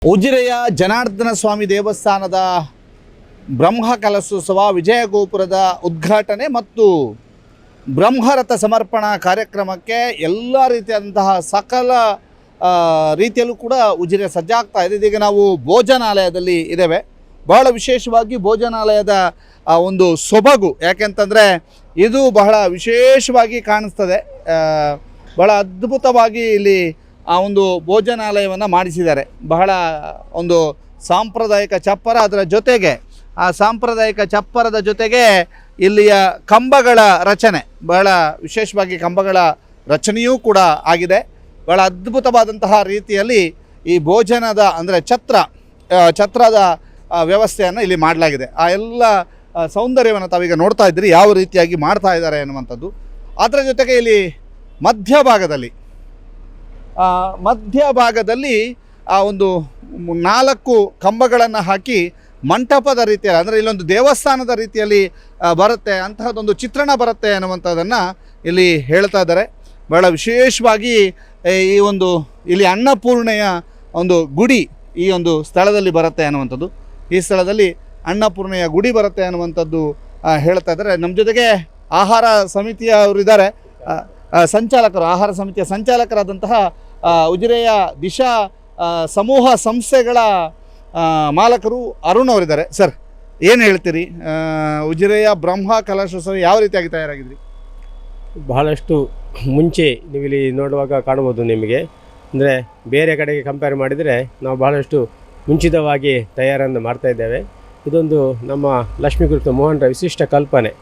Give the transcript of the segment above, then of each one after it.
ಉಜಿರೆಯ ಜನಾರ್ದನ ಸ್ವಾಮಿ ದೇವಸ್ಥಾನದ ಬ್ರಹ್ಮಕಲಶೋತ್ಸವ ವಿಜಯಗೋಪುರದ ಉದ್ಘಾಟನೆ ಮತ್ತು ಬ್ರಹ್ಮರಥ ಸಮರ್ಪಣಾ ಕಾರ್ಯಕ್ರಮಕ್ಕೆ ಎಲ್ಲ ರೀತಿಯಾದಂತಹ ಸಕಲ ರೀತಿಯಲ್ಲೂ ಕೂಡ ಉಜಿರೆ ಸಜ್ಜಾಗ್ತಾ ಇದೆ. ಇದೀಗ ನಾವು ಭೋಜನಾಲಯದಲ್ಲಿ ಇದ್ದೇವೆ. ಬಹಳ ವಿಶೇಷವಾಗಿ ಭೋಜನಾಲಯದ ಒಂದು ಸೊಬಗು ಯಾಕೆಂತಂದರೆ ಇದು ಬಹಳ ವಿಶೇಷವಾಗಿ ಕಾಣಿಸ್ತದೆ. ಬಹಳ ಅದ್ಭುತವಾಗಿ ಇಲ್ಲಿ ಆ ಒಂದು ಭೋಜನಾಲಯವನ್ನು ಮಾಡಿಸಿದ್ದಾರೆ. ಬಹಳ ಒಂದು ಸಾಂಪ್ರದಾಯಿಕ ಚಪ್ಪರ, ಅದರ ಜೊತೆಗೆ ಆ ಸಾಂಪ್ರದಾಯಿಕ ಚಪ್ಪರದ ಜೊತೆಗೆ ಇಲ್ಲಿಯ ಕಂಬಗಳ ರಚನೆ ಬಹಳ ವಿಶೇಷವಾಗಿ ಕಂಬಗಳ ರಚನೆಯೂ ಕೂಡ ಆಗಿದೆ. ಬಹಳ ಅದ್ಭುತವಾದಂತಹ ರೀತಿಯಲ್ಲಿ ಈ ಭೋಜನದ ಅಂದರೆ ಛತ್ರದ ವ್ಯವಸ್ಥೆಯನ್ನು ಇಲ್ಲಿ ಮಾಡಲಾಗಿದೆ. ಆ ಎಲ್ಲ ಸೌಂದರ್ಯವನ್ನು ತಾವೀಗ ನೋಡ್ತಾ ಇದ್ದೀರಿ, ಯಾವ ರೀತಿಯಾಗಿ ಮಾಡ್ತಾ ಇದ್ದಾರೆ ಅನ್ನುವಂಥದ್ದು. ಅದರ ಜೊತೆಗೆ ಇಲ್ಲಿ ಮಧ್ಯಭಾಗದಲ್ಲಿ ಆ ಒಂದು 4 ಕಂಬಗಳನ್ನು ಹಾಕಿ ಮಂಟಪದ ರೀತಿಯಲ್ಲಿ, ಅಂದರೆ ಇಲ್ಲೊಂದು ದೇವಸ್ಥಾನದ ರೀತಿಯಲ್ಲಿ ಬರುತ್ತೆ, ಅಂತಹದ್ದೊಂದು ಚಿತ್ರಣ ಬರುತ್ತೆ ಅನ್ನುವಂಥದ್ದನ್ನು ಇಲ್ಲಿ ಹೇಳ್ತಾ ಇದ್ದಾರೆ. ಬಹಳ ವಿಶೇಷವಾಗಿ ಇಲ್ಲಿ ಅನ್ನಪೂರ್ಣೆಯ ಒಂದು ಗುಡಿ ಈ ಒಂದು ಸ್ಥಳದಲ್ಲಿ ಬರುತ್ತೆ ಅನ್ನುವಂಥದ್ದು. ಈ ಸ್ಥಳದಲ್ಲಿ ಅನ್ನಪೂರ್ಣೆಯ ಗುಡಿ ಬರುತ್ತೆ ಅನ್ನುವಂಥದ್ದು ಹೇಳ್ತಾ ಇದ್ದಾರೆ. ನಮ್ಮ ಜೊತೆಗೆ ಆಹಾರ ಸಮಿತಿಯವರಿದ್ದಾರೆ, ಆಹಾರ ಸಮಿತಿಯ ಸಂಚಾಲಕರಾದಂತಹ ಉಜಿರೆಯ ದಿಶಾ ಸಮೂಹ ಸಂಸ್ಥೆಗಳ ಮಾಲಕರು ಅರುಣ್ ಅವರಿದ್ದಾರೆ. ಸರ್, ಏನು ಹೇಳ್ತೀರಿ? ಉಜಿರೆಯ ಬ್ರಹ್ಮ ಕಲಶೋತ್ಸವ ಯಾವ ರೀತಿಯಾಗಿ ತಯಾರಾಗಿದ್ರಿ? ಬಹಳಷ್ಟು ಮುಂಚೆ ನೀವು ಇಲ್ಲಿ ನೋಡುವಾಗ ಕಾಣ್ಬೋದು ನಿಮಗೆ. ಅಂದರೆ ಬೇರೆ ಕಡೆಗೆ ಕಂಪೇರ್ ಮಾಡಿದರೆ ನಾವು ಬಹಳಷ್ಟು ಮುಂಚಿತವಾಗಿ ತಯಾರನ್ನು ಮಾಡ್ತಾಯಿದ್ದೇವೆ. ಇದೊಂದು ನಮ್ಮ ಲಕ್ಷ್ಮೀ ಗುರುತು ಮೋಹನರ ವಿಶಿಷ್ಟ ಕಲ್ಪನೆ.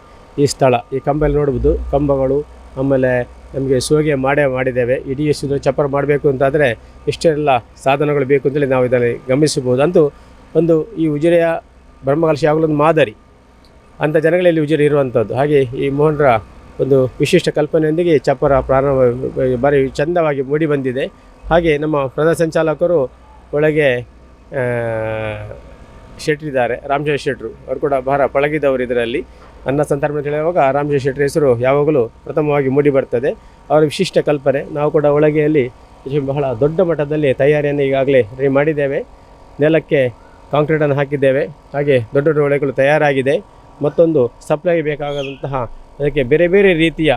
ಈ ಸ್ಥಳ, ಈ ಕಂಬಲ್ಲಿ ನೋಡ್ಬೋದು ಕಂಬಗಳು, ಆಮೇಲೆ ನಮಗೆ ಸೋಗೆ ಮಾಡಿದ್ದೇವೆ. ಇಡೀ ಚಪ್ಪರ ಮಾಡಬೇಕು ಅಂತಾದರೆ ಇಷ್ಟೆಲ್ಲ ಸಾಧನಗಳು ಬೇಕು ಅಂತೇಳಿ ನಾವು ಇದನ್ನು ಗಮನಿಸಬಹುದು. ಅಂತೂ ಈ ಉಜಿರೆಯ ಬ್ರಹ್ಮಕಲಶ ಯಾವಾಗಲೊಂದು ಮಾದರಿ ಅಂಥ ಜನಗಳಲ್ಲಿ ಉಜಿರೆ ಇರುವಂಥದ್ದು. ಹಾಗೆ ಈ ಮೋಹನರ ಒಂದು ವಿಶಿಷ್ಟ ಕಲ್ಪನೆಯೊಂದಿಗೆ ಚಪ್ಪರ ಪ್ರಾರಂಭ ಭಾರಿ ಚೆಂದವಾಗಿ ಮೂಡಿ ಬಂದಿದೆ. ಹಾಗೆ ನಮ್ಮ ಪ್ರಧಾನ ಸಂಚಾಲಕರು ಒಳಗೆ ಶೆಟ್ರಿದ್ದಾರೆ, ರಾಮಚಂದ್ರ ಶೆಟ್ರು, ಅವರು ಕೂಡ ಬಹಳ ಪಳಗಿದವರು. ಇದರಲ್ಲಿ ಅನ್ನ ಸಂತರ್ಪಣೆ ಅಂತ ಹೇಳುವಾಗ ರಾಮಚಂದ್ರ ಶೆಟ್ಟಿ ಹೆಸರು ಯಾವಾಗಲೂ ಪ್ರಥಮವಾಗಿ ಮೂಡಿ ಬರ್ತದೆ. ಅವರ ವಿಶಿಷ್ಟ ಕಲ್ಪನೆ. ನಾವು ಕೂಡ ಒಳಗೆಯಲ್ಲಿ ಬಹಳ ದೊಡ್ಡ ಮಟ್ಟದಲ್ಲಿ ತಯಾರಿಯನ್ನು ಈಗಾಗಲೇ ರೆಡಿ ಮಾಡಿದ್ದೇವೆ. ನೆಲಕ್ಕೆ ಕಾಂಕ್ರೀಟನ್ನು ಹಾಕಿದ್ದೇವೆ. ಹಾಗೆ ದೊಡ್ಡ ದೊಡ್ಡ ಒಳಗಳು ತಯಾರಾಗಿದೆ. ಮತ್ತೊಂದು ಸಪ್ಲೈಗೆ ಬೇಕಾದಂತಹ ಅದಕ್ಕೆ ಬೇರೆ ಬೇರೆ ರೀತಿಯ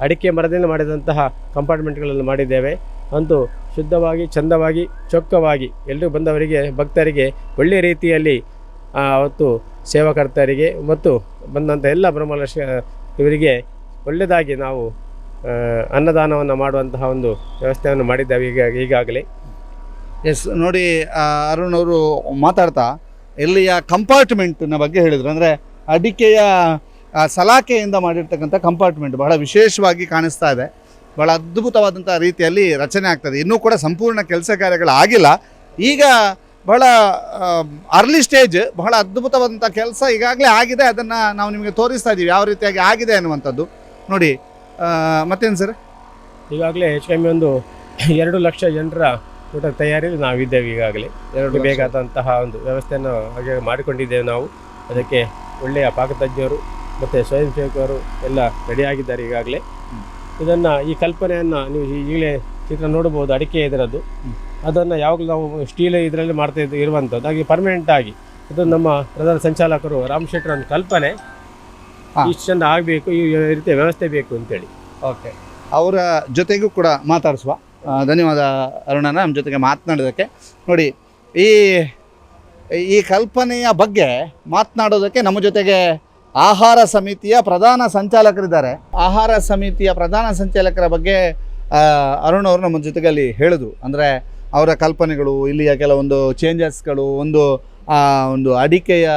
ಅಡಿಕೆ ಮರದಿಂದ ಮಾಡಿದಂತಹ ಕಂಪಾರ್ಟ್ಮೆಂಟ್ಗಳನ್ನು ಮಾಡಿದ್ದೇವೆ. ಅಂತೂ ಶುದ್ಧವಾಗಿ, ಚೆಂದವಾಗಿ, ಚೊಕ್ಕವಾಗಿ ಎಲ್ಲರೂ ಬಂದವರಿಗೆ, ಭಕ್ತರಿಗೆ ಒಳ್ಳೆಯ ರೀತಿಯಲ್ಲಿ ಅವತ್ತು ಸೇವಾಕರ್ತರಿಗೆ ಮತ್ತು ಬಂದಂಥ ಎಲ್ಲ ಬ್ರಹ್ಮಕಲಶ ಇವರಿಗೆ ಒಳ್ಳೆಯದಾಗಿ ನಾವು ಅನ್ನದಾನವನ್ನು ಮಾಡುವಂತಹ ಒಂದು ವ್ಯವಸ್ಥೆಯನ್ನು ಮಾಡಿದ್ದೇವೆ ಈಗಾಗಲೇ. ಎಸ್, ನೋಡಿ ಅರುಣ್ ಅವರು ಮಾತಾಡ್ತಾ ಇಲ್ಲಿಯ ಕಂಪಾರ್ಟ್ಮೆಂಟ್ನ ಬಗ್ಗೆ ಹೇಳಿದರು. ಅಂದರೆ ಅಡಿಕೆಯ ಸಲಾಕೆಯಿಂದ ಮಾಡಿರ್ತಕ್ಕಂಥ ಕಂಪಾರ್ಟ್ಮೆಂಟ್ ಬಹಳ ವಿಶೇಷವಾಗಿ ಕಾಣಿಸ್ತಾ ಇದೆ. ಬಹಳ ಅದ್ಭುತವಾದಂಥ ರೀತಿಯಲ್ಲಿ ರಚನೆ ಆಗ್ತದೆ. ಇನ್ನೂ ಕೂಡ ಸಂಪೂರ್ಣ ಕೆಲಸ ಕಾರ್ಯಗಳಾಗಿಲ್ಲ. ಈಗ ಬಹಳ ಅರ್ಲಿ ಸ್ಟೇಜ್, ಬಹಳ ಅದ್ಭುತವಾದಂಥ ಕೆಲಸ ಈಗಾಗಲೇ ಆಗಿದೆ. ಅದನ್ನು ನಾವು ನಿಮಗೆ ತೋರಿಸ್ತಾ ಇದ್ದೀವಿ ಯಾವ ರೀತಿಯಾಗಿ ಆಗಿದೆ ಅನ್ನುವಂಥದ್ದು. ನೋಡಿ, ಮತ್ತೇನು ಸರ್? ಈಗಾಗಲೇ ಹೆಚ್ಚು ಕಮ್ಮಿ ಒಂದು 2 ಲಕ್ಷ ಜನರ ಊಟ ತಯಾರಿಯಲ್ಲಿ ನಾವಿದ್ದೇವೆ. ಈಗಾಗಲೇ ಬೇಕಾದಂತಹ ಒಂದು ವ್ಯವಸ್ಥೆಯನ್ನು ಹಾಗೆ ಮಾಡಿಕೊಂಡಿದ್ದೇವೆ ನಾವು. ಅದಕ್ಕೆ ಒಳ್ಳೆಯ ಪಾಕತಜ್ಞರು ಮತ್ತು ಸ್ವಯಂ ಸೇವಕರು ಎಲ್ಲ ರೆಡಿಯಾಗಿದ್ದಾರೆ ಈಗಾಗಲೇ. ಈ ಕಲ್ಪನೆಯನ್ನು ನೀವು ಈಗಲೇ ಚಿತ್ರ ನೋಡ್ಬೋದು. ಅಡಿಕೆ ಇದರದ್ದು, ಅದನ್ನು ಯಾವಾಗಲೂ ನಾವು ಸ್ಟೀಲ್ ಇದರಲ್ಲಿ ಮಾಡ್ತಾ ಇರುವಂಥದ್ದು. ಹಾಗೆ ಪರ್ಮನೆಂಟ್ ಆಗಿ ಇದು ನಮ್ಮ ಪ್ರಧಾನ ಸಂಚಾಲಕರು ರಾಮ್ ಶೆಟ್ಟರ್ ಒಂದು ಕಲ್ಪನೆ. ಇಷ್ಟು ಚೆಂದ ಆಗಬೇಕು, ಈ ರೀತಿಯ ವ್ಯವಸ್ಥೆ ಬೇಕು ಅಂತೇಳಿ. ಓಕೆ, ಅವರ ಜೊತೆಗೂ ಕೂಡ ಮಾತಾಡಿಸುವ. ಧನ್ಯವಾದ ಅರುಣನ ನಮ್ಮ ಜೊತೆಗೆ ಮಾತನಾಡೋದಕ್ಕೆ. ನೋಡಿ, ಈ ಕಲ್ಪನೆಯ ಬಗ್ಗೆ ಮಾತನಾಡೋದಕ್ಕೆ ನಮ್ಮ ಜೊತೆಗೆ ಆಹಾರ ಸಮಿತಿಯ ಪ್ರಧಾನ ಸಂಚಾಲಕರಿದ್ದಾರೆ. ಆಹಾರ ಸಮಿತಿಯ ಪ್ರಧಾನ ಸಂಚಾಲಕರ ಬಗ್ಗೆ ಅರುಣ್ ಅವರು ನಮ್ಮ ಜೊತೆಗೆ ಅಲ್ಲಿ ಹೇಳಿದ್ರು. ಅಂದರೆ ಅವರ ಕಲ್ಪನೆಗಳು, ಇಲ್ಲಿಯ ಕೆಲವೊಂದು ಚೇಂಜಸ್ಗಳು, ಒಂದು ಅಡಿಕೆಯ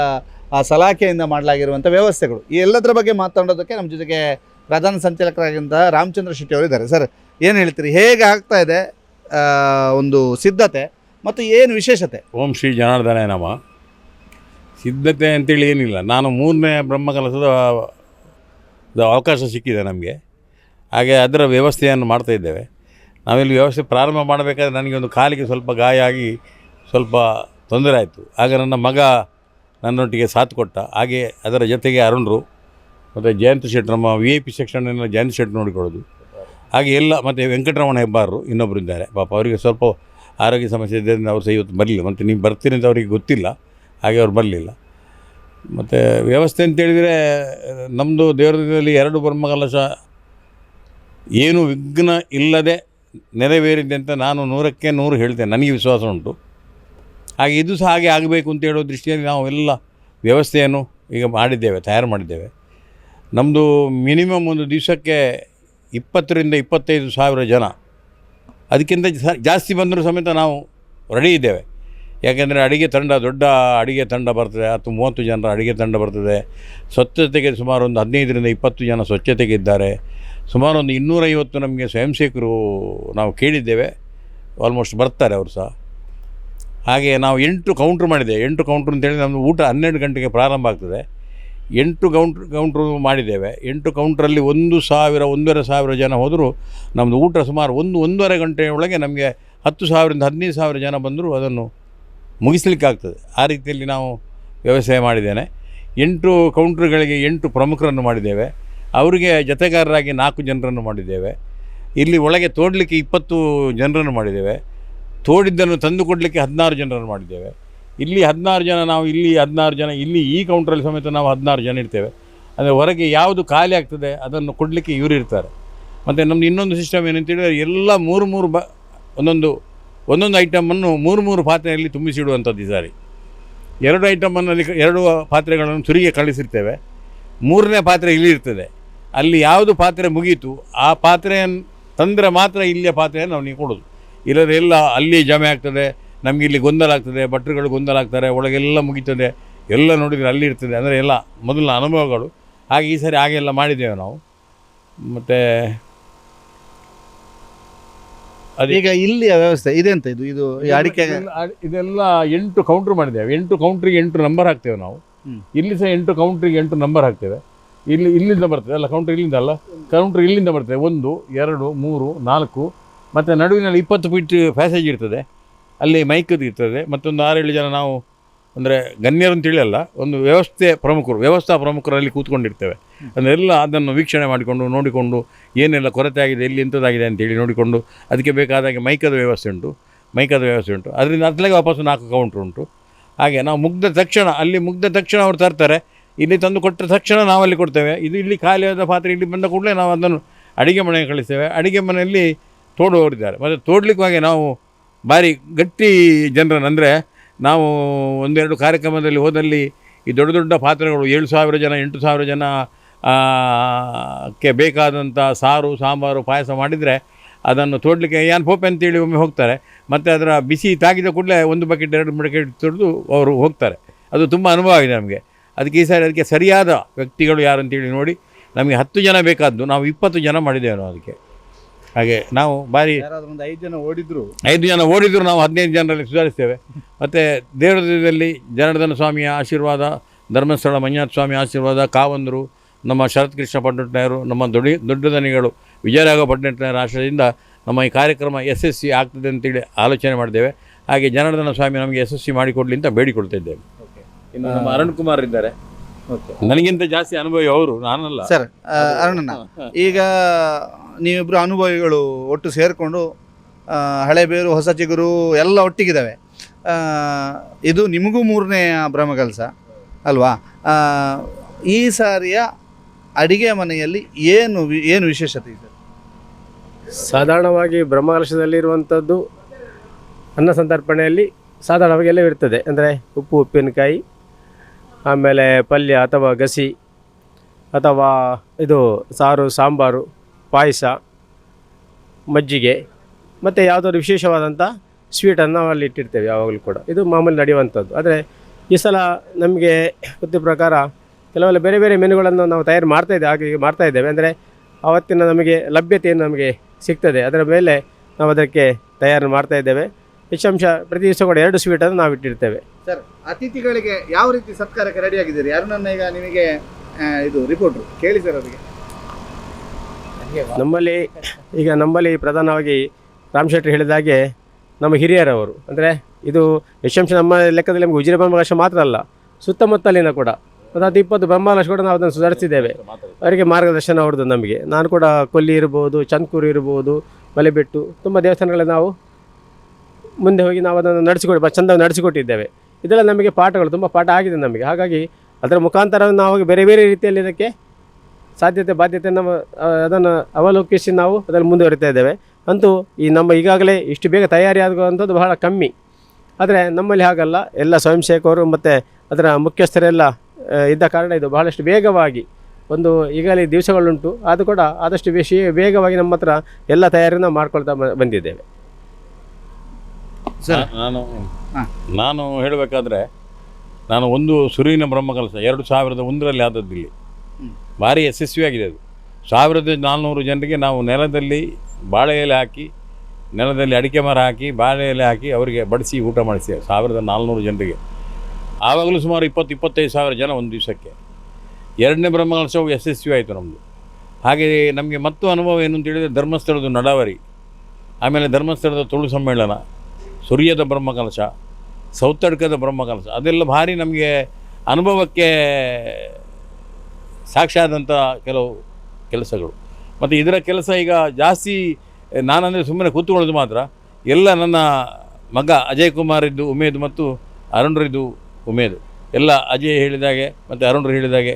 ಸಲಾಕೆಯಿಂದ ಮಾಡಲಾಗಿರುವಂಥ ವ್ಯವಸ್ಥೆಗಳು, ಈ ಎಲ್ಲದರ ಬಗ್ಗೆ ಮಾತನಾಡೋದಕ್ಕೆ ನಮ್ಮ ಜೊತೆಗೆ ಪ್ರಧಾನ ಸಂಚಾಲಕರಾಗಿದ್ದ ರಾಮಚಂದ್ರ ಶೆಟ್ಟಿ ಅವರಿದ್ದಾರೆ. ಸರ್, ಏನು ಹೇಳ್ತೀರಿ? ಹೇಗೆ ಆಗ್ತಾ ಇದೆ ಒಂದು ಸಿದ್ಧತೆ ಮತ್ತು ಏನು ವಿಶೇಷತೆ? ಓಂ ಶ್ರೀ ಜನಾರ್ದನ ನಮಃ. ಸಿದ್ಧತೆ ಅಂತೇಳಿ ಏನಿಲ್ಲ. ನಾನು 3ನೇ ಬ್ರಹ್ಮಕಲಶದ ಅವಕಾಶ ಸಿಕ್ಕಿದೆ ನಮಗೆ. ಹಾಗೆ ಅದರ ವ್ಯವಸ್ಥೆಯನ್ನು ಮಾಡ್ತಾಯಿದ್ದೇವೆ. ನಾವಿಲ್ಲಿ ವ್ಯವಸ್ಥೆ ಪ್ರಾರಂಭ ಮಾಡಬೇಕಾದ್ರೆ ನನಗೆ ಒಂದು ಕಾಲಿಗೆ ಸ್ವಲ್ಪ ಗಾಯ ಆಗಿ ಸ್ವಲ್ಪ ತೊಂದರೆ ಆಯಿತು. ಆಗ ನನ್ನ ಮಗ ನನ್ನೊಟ್ಟಿಗೆ ಸಾಥ್ ಕೊಟ್ಟ. ಹಾಗೆ ಅದರ ಜೊತೆಗೆ ಅರುಣರು ಮತ್ತು ಜಯಂತ್ ಶೆಟ್ಟಿ, ನಮ್ಮ VIP ಸೆಕ್ಷನ್ನೆಲ್ಲ ಜಯಂತ್ ಶೆಟ್ಟಿ ನೋಡಿಕೊಳ್ಳೋದು. ಹಾಗೆ ಎಲ್ಲ, ಮತ್ತು ವೆಂಕಟರಮಣ ಹೆಬ್ಬಾರರು ಇನ್ನೊಬ್ಬರಿದ್ದಾರೆ. ಪಾಪ ಅವರಿಗೆ ಸ್ವಲ್ಪ ಆರೋಗ್ಯ ಸಮಸ್ಯೆ ಇದ್ದರಿಂದ ಅವ್ರು ಸಹ ಇವತ್ತು ಬರಲಿಲ್ಲ. ಮತ್ತು ನೀವು ಬರ್ತೀರಿ ಅಂತ ಅವರಿಗೆ ಗೊತ್ತಿಲ್ಲ, ಹಾಗೆ ಅವ್ರು ಬರಲಿಲ್ಲ. ಮತ್ತು ವ್ಯವಸ್ಥೆ ಅಂತೇಳಿದರೆ ನಮ್ಮದು ದೇವರದಲ್ಲಿ 2 ಬ್ರಹ್ಮಕಲಶ ಏನು ವಿಘ್ನ ಇಲ್ಲದೆ ನೆರವೇರಿದೆ ಅಂತ ನಾನು 100ಕ್ಕೆ 100 ಹೇಳ್ತೇನೆ, ನನಗೆ ವಿಶ್ವಾಸ ಉಂಟು. ಹಾಗೆ ಇದು ಸಹ ಹಾಗೆ ಆಗಬೇಕು ಅಂತ ಹೇಳೋ ದೃಷ್ಟಿಯಲ್ಲಿ ನಾವು ಎಲ್ಲ ವ್ಯವಸ್ಥೆಯನ್ನು ಈಗ ಮಾಡಿದ್ದೇವೆ, ತಯಾರು ಮಾಡಿದ್ದೇವೆ. ನಮ್ಮದು ಮಿನಿಮಮ್ ಒಂದು ದಿವಸಕ್ಕೆ 20ರಿಂದ 25 ಸಾವಿರ ಜನ, ಅದಕ್ಕಿಂತ ಜಾಸ್ತಿ ಬಂದರೂ ಸಮೇತ ನಾವು ರೆಡಿ ಇದ್ದೇವೆ. ಯಾಕೆಂದರೆ ಅಡುಗೆ ತಂಡ, ದೊಡ್ಡ ಅಡುಗೆ ತಂಡ ಬರ್ತದೆ, 10-30 ಜನರ ಅಡುಗೆ ತಂಡ ಬರ್ತದೆ. ಸ್ವಚ್ಛತೆಗೆ ಸುಮಾರು ಒಂದು 15ರಿಂದ 20 ಜನ ಸ್ವಚ್ಛತೆಗೆ ಇದ್ದಾರೆ. ಸುಮಾರು ಒಂದು 250 ನಮಗೆ ಸ್ವಯಂ ಸೇವಕರು ನಾವು ಕೇಳಿದ್ದೇವೆ, ಆಲ್ಮೋಸ್ಟ್ ಬರ್ತಾರೆ ಅವರು ಸಹ. ಹಾಗೆ ನಾವು 8 ಕೌಂಟ್ರ್ ಮಾಡಿದ್ದೇವೆ. 8 ಕೌಂಟ್ರ್ ಅಂತೇಳಿ ನಮ್ಮದು ಊಟ 12 ಗಂಟೆಗೆ ಪ್ರಾರಂಭ ಆಗ್ತದೆ. 8 ಕೌಂಟ್ರು ಮಾಡಿದ್ದೇವೆ. 8 ಕೌಂಟ್ರಲ್ಲಿ 1,000 1,500 ಜನ ಹೋದರೂ ನಮ್ಮದು ಊಟ ಸುಮಾರು 1-1.5 ಗಂಟೆಯೊಳಗೆ ನಮಗೆ 10,000ರಿಂದ 15,000 ಜನ ಬಂದರೂ ಅದನ್ನು ಮುಗಿಸ್ಲಿಕ್ಕಾಗ್ತದೆ. ಆ ರೀತಿಯಲ್ಲಿ ನಾವು ವ್ಯವಸಾಯ ಮಾಡಿದ್ದೇನೆ. 8 ಕೌಂಟ್ರುಗಳಿಗೆ 8 ಪ್ರಮುಖರನ್ನು ಮಾಡಿದ್ದೇವೆ. ಅವರಿಗೆ ಜೊತೆಗಾರರಾಗಿ 4 ಜನರನ್ನು ಮಾಡಿದ್ದೇವೆ. ಇಲ್ಲಿ ಒಳಗೆ ತೋಡಲಿಕ್ಕೆ 20 ಜನರನ್ನು ಮಾಡಿದ್ದೇವೆ. ತೋಡಿದ್ದನ್ನು ತಂದು ಕೊಡಲಿಕ್ಕೆ 16 ಜನರನ್ನು ಮಾಡಿದ್ದೇವೆ. ಇಲ್ಲಿ 16 ಜನ, ನಾವು ಇಲ್ಲಿ 16 ಜನ, ಇಲ್ಲಿ ಈ ಕೌಂಟ್ರಲ್ಲಿ ಸಮೇತ ನಾವು 16 ಜನ ಇರ್ತೇವೆ. ಅಂದರೆ ಹೊರಗೆ ಯಾವುದು ಖಾಲಿ ಆಗ್ತದೆ ಅದನ್ನು ಕೊಡಲಿಕ್ಕೆ ಇವರು ಇರ್ತಾರೆ. ಮತ್ತು ನಮ್ಮದು ಇನ್ನೊಂದು ಸಿಸ್ಟಮ್ ಏನಂತೇಳಿದರೆ ಎಲ್ಲ 3 ಒಂದೊಂದು ಐಟಮನ್ನು 3 ಪಾತ್ರೆಯಲ್ಲಿ ತುಂಬಿಸಿಡುವಂಥದ್ದು. ಈ ಸಾರಿ 2 ಐಟಮನ್ನಲ್ಲಿ 2 ಪಾತ್ರೆಗಳನ್ನು ತುರಿಗೆ ಕಳಿಸಿರ್ತೇವೆ. 3ನೇ ಪಾತ್ರೆ ಇಲ್ಲಿ ಇರ್ತದೆ. ಅಲ್ಲಿ ಯಾವುದು ಪಾತ್ರೆ ಮುಗೀತು ಆ ಪಾತ್ರೆಯನ್ನು ತಂದರೆ ಮಾತ್ರ ಇಲ್ಲಿಯ ಪಾತ್ರೆಯನ್ನು ನಾವು ನೀವು ಕೊಡೋದು. ಇಲ್ಲದ್ರೆ ಎಲ್ಲ ಅಲ್ಲಿ ಜಮೆ ಆಗ್ತದೆ, ನಮಗೆ ಇಲ್ಲಿ ಗೊಂದಲ ಆಗ್ತದೆ, ಭಟ್ರುಗಳು ಗೊಂದಲ ಆಗ್ತಾರೆ, ಒಳಗೆಲ್ಲ ಮುಗೀತದೆ, ಎಲ್ಲ ನೋಡಿದರೆ ಅಲ್ಲಿ ಇರ್ತದೆ. ಅಂದರೆ ಎಲ್ಲ ಮೊದಲಿನ ಅನುಭವಗಳು. ಹಾಗೆ ಈ ಸಾರಿ ಹಾಗೆಲ್ಲ ಮಾಡಿದ್ದೇವೆ ನಾವು. ಮತ್ತು ಈಗ ಇಲ್ಲಿಯ ವ್ಯವಸ್ಥೆ ಇದೆಂತ ಇದು ಅಡಿಕೆ ಇದೆಲ್ಲ 8 ಕೌಂಟ್ರ್ ಮಾಡಿದ್ದೇವೆ. 8 ಕೌಂಟ್ರಿಗೆ 8 ನಂಬರ್ ಹಾಕ್ತೇವೆ ನಾವು. ಇಲ್ಲಿ ಸಹ 8 ಕೌಂಟ್ರಿಗೆ 8 ನಂಬರ್ ಹಾಕ್ತೇವೆ. ಇಲ್ಲಿಂದ ಬರ್ತದೆ ಅಲ್ಲ, ಕೌಂಟ್ರ್ ಇಲ್ಲಿಂದ ಅಲ್ಲ, ಕೌಂಟ್ರ್ ಇಲ್ಲಿಂದ ಬರ್ತದೆ. 1 2 3 4 ಮತ್ತು ನಡುವಿನಲ್ಲಿ 20 ಫೀಟ್ ಪ್ಯಾಸೇಜ್ ಇರ್ತದೆ. ಅಲ್ಲಿ ಮೈಕದ್ದು ಇರ್ತದೆ. ಮತ್ತೊಂದು 6-7 ಜನ ನಾವು, ಅಂದರೆ ಗಣ್ಯರು ಅಂತೇಳಿ ಅಲ್ಲ, ಒಂದು ವ್ಯವಸ್ಥಾ ಪ್ರಮುಖರಲ್ಲಿ ಕೂತ್ಕೊಂಡಿರ್ತೇವೆ. ಅಂದರೆ ಎಲ್ಲ ಅದನ್ನು ವೀಕ್ಷಣೆ ಮಾಡಿಕೊಂಡು ನೋಡಿಕೊಂಡು ಏನೆಲ್ಲ ಕೊರತೆ ಆಗಿದೆ, ಎಲ್ಲಿ ಎಂಥದ್ದಾಗಿದೆ ಅಂತೇಳಿ ನೋಡಿಕೊಂಡು ಅದಕ್ಕೆ ಬೇಕಾದಾಗೆ ಮೈಕದ ವ್ಯವಸ್ಥೆ ಉಂಟು. ಅದರಿಂದ ಅತ್ಲಾಗೆ ವಾಪಸ್ಸು 4 ಕೌಂಟ್ರ್ ಉಂಟು. ಹಾಗೆ ನಾವು ಮುಗ್ದ ತಕ್ಷಣ ಅವ್ರು ತರ್ತಾರೆ. ಇಲ್ಲಿ ತಂದು ಕೊಟ್ಟ ತಕ್ಷಣ ನಾವಲ್ಲಿ ಕೊಡ್ತೇವೆ. ಇಲ್ಲಿ ಖಾಲಿಯಾದ ಪಾತ್ರೆ ಇಲ್ಲಿ ಬಂದ ಕೂಡಲೇ ನಾವು ಅದನ್ನು ಅಡುಗೆ ಮನೆಗೆ ಕಳಿಸ್ತೇವೆ. ಅಡುಗೆ ಮನೆಯಲ್ಲಿ ತೋಡುವವರಿದ್ದಾರೆ. ಮತ್ತು ತೋಡಲಿಕ್ಕೆ ನಾವು ಭಾರಿ ಗಟ್ಟಿ ಜನರನ್ನು, ಅಂದರೆ ನಾವು 1-2 ಕಾರ್ಯಕ್ರಮದಲ್ಲಿ ಹೋದಲ್ಲಿ ಈ ದೊಡ್ಡ ಪಾತ್ರೆಗಳು 7,000 ಜನ 8,000 ಜನ ಕ್ಕೆ ಬೇಕಾದಂಥ ಸಾರು, ಸಾಂಬಾರು, ಪಾಯಸ ಮಾಡಿದರೆ ಅದನ್ನು ತೋಡಲಿಕ್ಕೆ ಯಾನ್ ಪೋಪೆ ಅಂತೇಳಿ ಒಮ್ಮೆ ಹೋಗ್ತಾರೆ. ಮತ್ತು ಅದರ ಬಿಸಿ ತಾಗಿದ ಕೂಡಲೇ 1 ಬಕೆಟ್ 2 ಬಕೆಟ್ ತೊಡೆದು ಅವರು ಹೋಗ್ತಾರೆ. ಅದು ತುಂಬ ಅನುಭವ ಆಗಿದೆ ನಮಗೆ. ಅದಕ್ಕೆ ಈ ಸಾರಿ ಅದಕ್ಕೆ ಸರಿಯಾದ ವ್ಯಕ್ತಿಗಳು ಯಾರು ಅಂತೇಳಿ ನೋಡಿ ನಮಗೆ 10 ಜನ ಬೇಕಾದ್ದು ನಾವು 20 ಜನ ಮಾಡಿದ್ದೇವೆ ನಾವು ಅದಕ್ಕೆ. ಹಾಗೆ ನಾವು ಭಾರಿ 5 ಜನ ಓಡಿದ್ರು 5 ಜನ ಓಡಿದ್ರು ನಾವು 15 ಜನರಲ್ಲಿ ಸುಧಾರಿಸ್ತೇವೆ. ಮತ್ತು ದೇವರದಲ್ಲಿ ಜನಾರ್ದನ ಸ್ವಾಮಿಯ ಆಶೀರ್ವಾದ, ಧರ್ಮಸ್ಥಳ ಮಂಜುನಾಥ ಸ್ವಾಮಿ ಆಶೀರ್ವಾದ, ಕಾವಂದರು, ನಮ್ಮ ಶರತ್ ಕೃಷ್ಣ ಪಟ್ಟಣರು, ನಮ್ಮ ದೊಡ್ಡ ದನಿಗಳು ವಿಜಯರಾಘವ ಪಟ್ಟಣರ ಆಶ್ರಯದಿಂದ ನಮ್ಮ ಈ ಕಾರ್ಯಕ್ರಮ ಯಶಸ್ವಿ ಆಗ್ತದೆ ಅಂತೇಳಿ ಆಲೋಚನೆ ಮಾಡಿದ್ದೇವೆ. ಹಾಗೆ ಜನಾರ್ದನ ಸ್ವಾಮಿ ನಮಗೆ ಯಶಸ್ವಿ ಮಾಡಿಕೊಡಲಿ ಅಂತ ಬೇಡಿಕೊಳ್ತಾ ಇದ್ದೇವೆ. ಇನ್ನು ನಮ್ಮ ಅರುಣ್ ಕುಮಾರ್ ಇದ್ದಾರೆ. ನನಗಿಂತ ಜಾಸ್ತಿ ಅನುಭವಿ ಅವರು, ನಾನಲ್ಲ ಸರ್. ಅರುಣಣ್ಣ, ಈಗ ನೀವಿಬ್ಬರು ಅನುಭವಿಗಳು ಒಟ್ಟು ಸೇರಿಕೊಂಡು ಹಳೆಬೇರು ಹೊಸ ಚಿಗುರು ಎಲ್ಲ ಒಟ್ಟಿಗಿದ್ದಾವೆ. ಇದು ನಿಮಗೂ 3ನೇ ಬ್ರಹ್ಮಕಲಶ ಅಲ್ವಾ? ಈ ಸಾರಿಯ ಅಡಿಗೆ ಮನೆಯಲ್ಲಿ ಏನು ವಿಶೇಷತೆ ಇದೆ? ಸಾಧಾರಣವಾಗಿ ಬ್ರಹ್ಮಕಲಶದಲ್ಲಿರುವಂಥದ್ದು ಅನ್ನ ಸಂತರ್ಪಣೆಯಲ್ಲಿ ಸಾಧಾರಣವಾಗಿ ಎಲ್ಲ ಇರ್ತದೆ. ಅಂದರೆ ಉಪ್ಪಿನಕಾಯಿ, ಆಮೇಲೆ ಪಲ್ಯ ಅಥವಾ ಗಸಿ, ಅಥವಾ ಇದು ಸಾರು, ಸಾಂಬಾರು, ಪಾಯಸ, ಮಜ್ಜಿಗೆ, ಮತ್ತು ಯಾವುದಾದ್ರು ವಿಶೇಷವಾದಂಥ ಸ್ವೀಟನ್ನು ನಾವು ಅಲ್ಲಿ ಇಟ್ಟಿರ್ತೇವೆ ಯಾವಾಗಲೂ ಕೂಡ. ಇದು ಮಾಮೂಲಿ ನಡೆಯುವಂಥದ್ದು. ಆದರೆ ಈ ಸಲ ನಮಗೆ ಗೊತ್ತಿದ್ದ ಪ್ರಕಾರ ಕೆಲವೆಲ್ಲ ಬೇರೆ ಬೇರೆ ಮೆನುಗಳನ್ನು ನಾವು ತಯಾರು ಮಾಡ್ತಾಯಿದ್ದೇವೆ. ಅಂದರೆ ಆವತ್ತಿನ ನಮಗೆ ಲಭ್ಯತೆಯನ್ನು ನಮಗೆ ಸಿಗ್ತದೆ, ಅದರ ಮೇಲೆ ನಾವು ಅದಕ್ಕೆ ತಯಾರು ಮಾಡ್ತಾಯಿದ್ದೇವೆ. ಹೆಚ್ಚಾಂಶ ಪ್ರತಿ ದಿವಸ ಕೂಡ 2 ಸ್ವೀಟನ್ನು ನಾವು ಇಟ್ಟಿರ್ತೇವೆ. ಸರ್, ಅತಿಥಿಗಳಿಗೆ ಯಾವ ರೀತಿ ಸತ್ಕಾರಕ್ಕೆ ರೆಡಿ ಆಗಿದ್ದೀರಿ? ಯಾರನ್ನ ಈಗ ನಿಮಗೆ ಇದು ರಿಪೋರ್ಟ್ರು ಕೇಳಿ ಸರ್. ಅವರಿಗೆ ನಮ್ಮಲ್ಲಿ ಪ್ರಧಾನವಾಗಿ ರಾಮ್ ಶೆಟ್ಟಿ ಹೇಳಿದ ಹಾಗೆ ನಮ್ಮ ಹಿರಿಯರವರು, ಅಂದರೆ ಇದು ಹೆಚ್ಚಾಂಶ ನಮ್ಮ ಲೆಕ್ಕದಲ್ಲಿ ನಮಗೆ ಉಜಿರೆ ಬ್ರಹ್ಮಕಲಶ ಮಾತ್ರ ಅಲ್ಲ, ಸುತ್ತಮುತ್ತಲಿನ ಕೂಡ ಒಂದು 10-20 ಬ್ರಹ್ಮಕಲಶ ಕೂಡ ನಾವು ಅದನ್ನು ಸುಧಾರಿಸಿದ್ದೇವೆ. ಅವರಿಗೆ ಮಾರ್ಗದರ್ಶನ ಅವ್ರದ್ದು ನಮಗೆ. ನಾನು ಕೂಡ ಕೊಲ್ಲಿ ಇರ್ಬೋದು, ಚಂದ್ಕೂರು ಇರ್ಬೋದು, ಮಲೆಬೆಟ್ಟು, ತುಂಬ ದೇವಸ್ಥಾನಗಳಲ್ಲಿ ನಾವು ಮುಂದೆ ಹೋಗಿ ನಾವು ಅದನ್ನು ಚೆಂದ ನಡೆಸಿಕೊಟ್ಟಿದ್ದೇವೆ. ಇದೆಲ್ಲ ನಮಗೆ ಪಾಠಗಳು, ತುಂಬ ಪಾಠ ಆಗಿದೆ ನಮಗೆ. ಹಾಗಾಗಿ ಅದರ ಮುಖಾಂತರ ನಾವು ಬೇರೆ ಬೇರೆ ರೀತಿಯಲ್ಲಿ ಇದಕ್ಕೆ ಸಾಧ್ಯತೆ ಬಾಧ್ಯತೆಯನ್ನು ಅದನ್ನು ಅವಲೋಕಿಸಿ ನಾವು ಅದನ್ನು ಮುಂದುವರಿತಾ ಇದ್ದೇವೆ. ಅಂತೂ ಈ ನಮ್ಮ ಈಗಾಗಲೇ ಇಷ್ಟು ಬೇಗ ತಯಾರಿ ಆಗುವಂಥದ್ದು ಬಹಳ ಕಮ್ಮಿ. ಆದರೆ ನಮ್ಮಲ್ಲಿ ಹಾಗಲ್ಲ, ಎಲ್ಲ ಸ್ವಯಂ ಸೇವಕರು ಮತ್ತು ಅದರ ಮುಖ್ಯಸ್ಥರೆಲ್ಲ ಇದ್ದ ಕಾರಣ ಇದು ಬಹಳಷ್ಟು ವೇಗವಾಗಿ ಒಂದು ಈಗಾಗಲೇ ದಿವಸಗಳುಂಟು. ಅದು ಕೂಡ ಆದಷ್ಟು ವೇಗವಾಗಿ ನಮ್ಮ ಹತ್ರ ಎಲ್ಲ ತಯಾರಿಯನ್ನು ಮಾಡ್ಕೊಳ್ತಾ ಬಂದಿದ್ದೇವೆ. ಸರ್ ನಾನು ಹೇಳಬೇಕಾದ್ರೆ ನಾನು ಒಂದು ಸುರುವಿನ ಬ್ರಹ್ಮಕಲಶ 2001ರಲ್ಲಿ ಆದದ್ದಿಲ್ಲಿ ಭಾರಿ ಯಶಸ್ವಿಯಾಗಿದೆ. ಅದು 1400 ಜನರಿಗೆ ನಾವು ನೆಲದಲ್ಲಿ ಬಾಳೆ ಎಲೆ ಹಾಕಿ, ನೆಲದಲ್ಲಿ ಅಡಿಕೆ ಮರ ಹಾಕಿ, ಬಾಳೆ ಎಲೆ ಹಾಕಿ ಅವರಿಗೆ ಬಡಿಸಿ ಊಟ ಮಾಡಿಸಿ 1400 ಜನರಿಗೆ. ಆವಾಗಲೂ ಸುಮಾರು 20-25 ಸಾವಿರ ಜನ ಒಂದು ದಿವಸಕ್ಕೆ. 2ನೇ ಬ್ರಹ್ಮಕಲಶವು ಯಶಸ್ವಿ ಆಯಿತು ನಮ್ಮದು. ಹಾಗೆ ನಮಗೆ ಮತ್ತು ಅನುಭವ ಏನು ಅಂತ ಹೇಳಿದರೆ ಧರ್ಮಸ್ಥಳದ ನಡಾವರಿ, ಆಮೇಲೆ ಧರ್ಮಸ್ಥಳದ ತುಳು ಸಮ್ಮೇಳನ, ಸುರ್ಯದ ಬ್ರಹ್ಮಕಲಶ, ಸೌತಡ್ಕದ ಬ್ರಹ್ಮಕಲಶ, ಅದೆಲ್ಲ ಭಾರಿ ನಮಗೆ ಅನುಭವಕ್ಕೆ ಸಾಕ್ಷಿಯಾದಂಥ ಕೆಲವು ಕೆಲಸಗಳು. ಮತ್ತು ಇದರ ಕೆಲಸ ಈಗ ಜಾಸ್ತಿ ನಾನಂದರೆ ಸುಮ್ಮನೆ ಕೂತ್ಕೊಳ್ಳೋದು ಮಾತ್ರ. ಎಲ್ಲ ನನ್ನ ಮಗ ಅಜಯ್ ಕುಮಾರ್ ಇದ್ದು ಉಮೇದು ಮತ್ತು ಅರುಣ್ರಿದ್ದು ಉಮೇದು ಎಲ್ಲ ಅಜಯ್ ಹೇಳಿದಾಗೆ ಮತ್ತು ಅರುಣ್ರು ಹೇಳಿದಾಗೆ